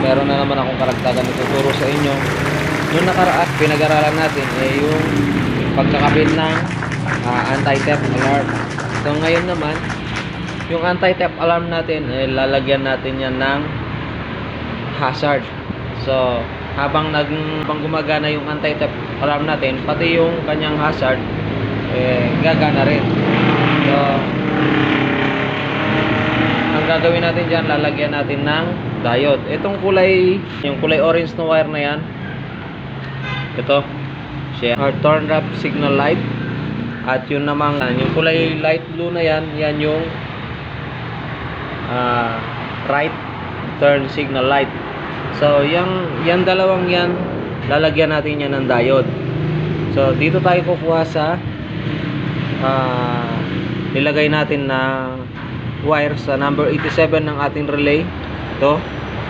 meron na naman akong karagdagan na tuturo sa inyo. Noong nakaraan, pinag-aralan natin yung pagkakabit ng anti-theft alarm. So ngayon naman, yung anti-theft alarm natin, lalagyan natin yan ng hazard. So habang gumagana yung anti-theft alarm natin, pati yung kanyang hazard gagana rin. So ang gagawin natin dyan, lalagyan natin ng diode. Itong kulay, yung kulay orange na wire na yan, ito siya, our turn left signal light. At yun namang yung kulay light blue na yan, yan yung right turn signal light. So yan dalawang yan, lalagyan natin yan ng diode. So dito tayo kukuha sa nilagay natin na wire sa number 87 ng ating relay. Ito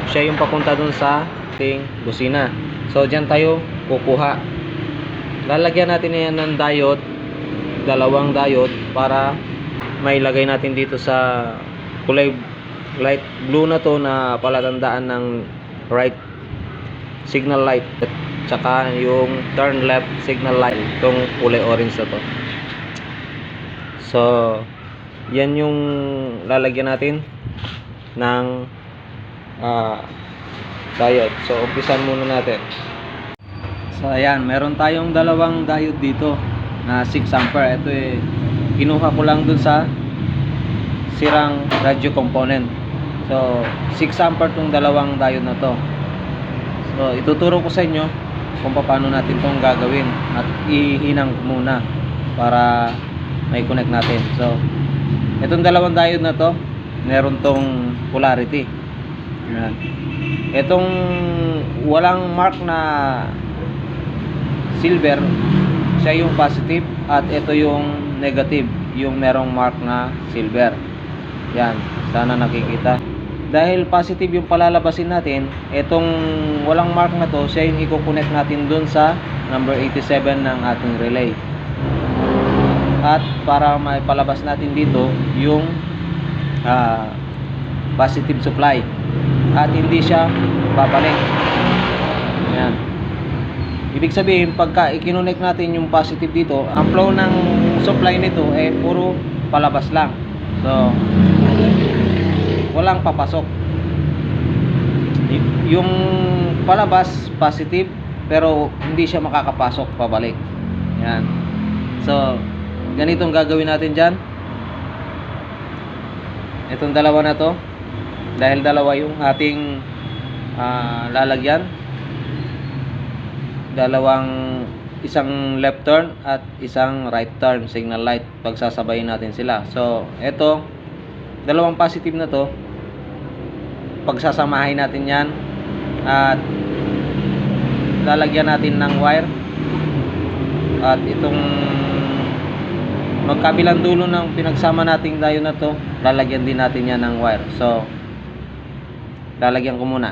siya yung papunta dun sa ating busina. So dyan tayo kukuha, lalagyan natin yan ng diode, dalawang diode, para may lagay natin dito sa kulay light blue na to na palatandaan ng right signal light, at saka yung turn left signal light, itong kulay orange na to. So yan yung lalagyan natin ng diode. So umpisan muna natin. So ayan, meron tayong dalawang diode dito na 6 ampere. Ito kinuha ko lang dun sa sirang radio component. So 6 ampere tong dalawang diode na to. So ituturo ko sa inyo kung paano natin tong gagawin, at ihinang muna para may connect natin. So itong dalawang diode na to, meron tong polarity. Ayan. Itong walang mark na silver, siya yung positive, at ito yung negative, yung merong mark na silver. Yan, sana nakikita. Dahil positive yung palalabasin natin, itong walang mark na to, siya yung i-connect natin dun sa number 87 ng ating relay. At para may palabas natin dito yung positive supply, at hindi siya babalik. Ayan. Ibig sabihin, pagka i-connect natin yung positive dito, ang flow ng supply nito puro palabas lang. So walang papasok. Yung palabas positive, pero hindi siya makakapasok pabalik. Ayan. So ganitong gagawin natin dyan. Itong dalawa na to, dahil dalawa yung ating lalagyan, isang left turn at isang right turn signal light, pagsasabayin natin sila. So ito, dalawang positive na to, pagsasamahin natin yan, at lalagyan natin ng wire, at itong magkabilang dulo ng pinagsama nating diode na to, lalagyan din natin yan ng wire. So lalagyan ko muna.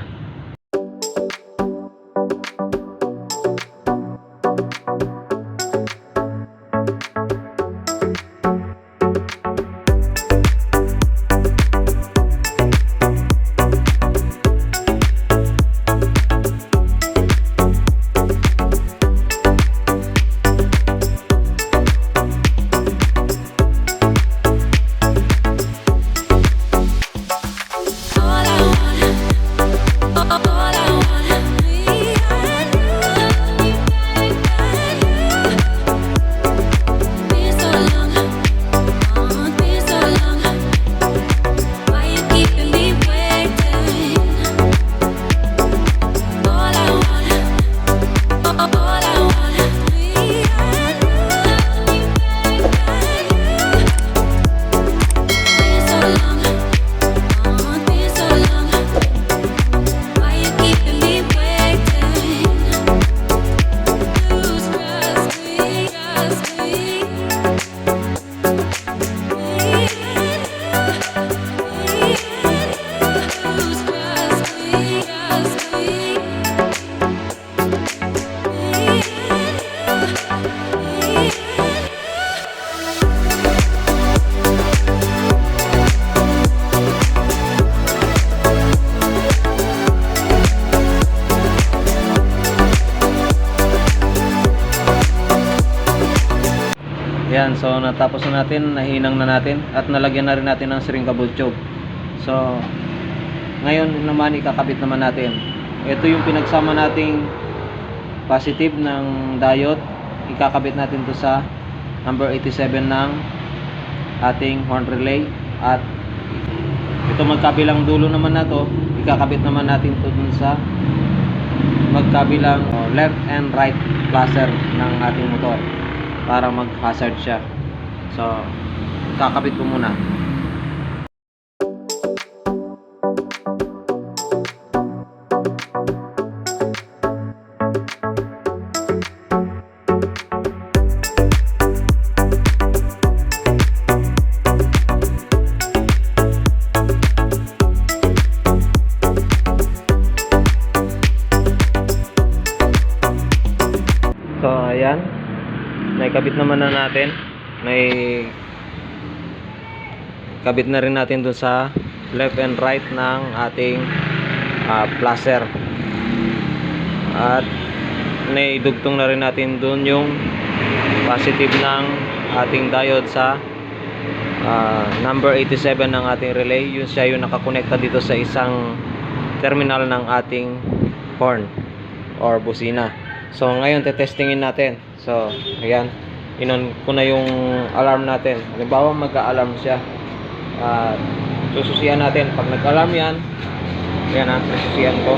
Yan, so natapos na natin, nahinang na natin at nalagyan na rin natin ng shrink tube. So ngayon naman ikakabit naman natin. Ito yung pinagsama nating positive ng diode. Ikakabit natin to sa number 87 ng ating horn relay, at ito magkabilang dulo naman na to, ikakabit naman natin to dun sa magkabilang left and right placer ng ating motor para mag-hazard siya. So kakabit ko muna. So ayan, naikabit naman na natin. Kabit na rin natin dun sa left and right ng ating placer, at naidugtong na rin natin dun yung positive ng ating diode sa number 87 ng ating relay. Yun siya yung nakakonekta dito sa isang terminal ng ating horn or busina. So ngayon tetestingin natin. So ayan, inon ko na yung alarm natin. Halimbawa mag-a-alarm siya, sususian natin. Pag nag-alarm yan, ayan ha, sususian ko.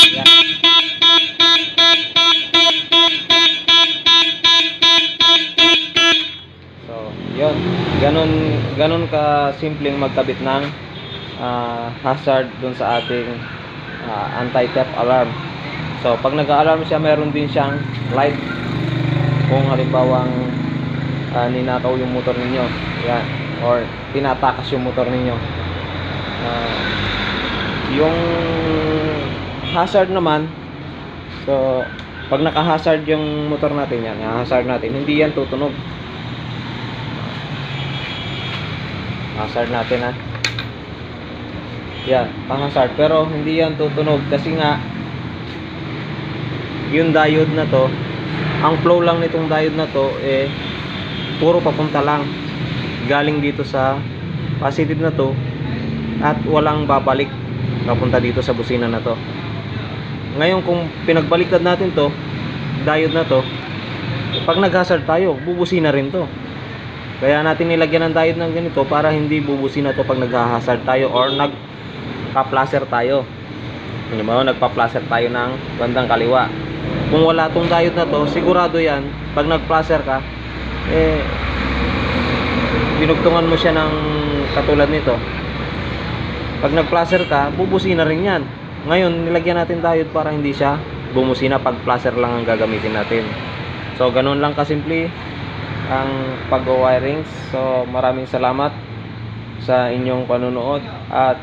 Ayan. So yun, ganun ka simpleng magkabit ng hazard dun sa ating anti-theft alarm. So pag nag-a-alarm siya, meron din siyang light kung halimbawang ninakaw yung motor ninyo, yan, or tinatakas yung motor ninyo. Yung hazard naman, so pag naka-hazard yung motor natin, yan, hazard natin, hindi yan tutunog. Hazard natin ha, yan, pang-hazard, pero hindi yan tutunog kasi nga yung diode na to, ang flow lang nitong diode na to puro papunta lang galing dito sa positive na to, at walang babalik papunta dito sa busina na to. Ngayon kung pinagbaliktad natin to diode na to, pag nag-hazard tayo, bubusina rin to. Kaya natin nilagyan ng diode ng ganito para hindi bubusina to pag nag-hazard tayo or nagpa-placer tayo. Nagpa-placer tayo ng bandang kaliwa. Kung wala tong diode na to, sigurado yan, pag nag-placer ka, binugtungan mo siya ng katulad nito. Pag nag-placer ka, bubusina rin yan. Ngayon, nilagyan natin diode para hindi siya bumusina pag placer lang ang gagamitin natin. So, ganun lang kasimple ang pag-wiring. So, maraming salamat sa inyong panunood, at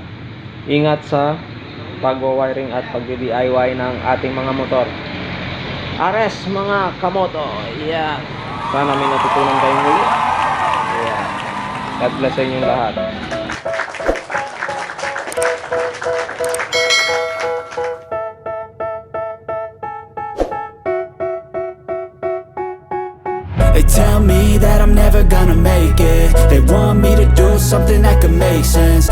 ingat sa pag-wiring at pag-DIY ng ating mga motor. Ares mga kamoto, yeah. Sana may natutunan kayong muli. Yeah. God bless sa inyong lahat. They tell me that I'm never gonna make it. They want me to do something that could make sense.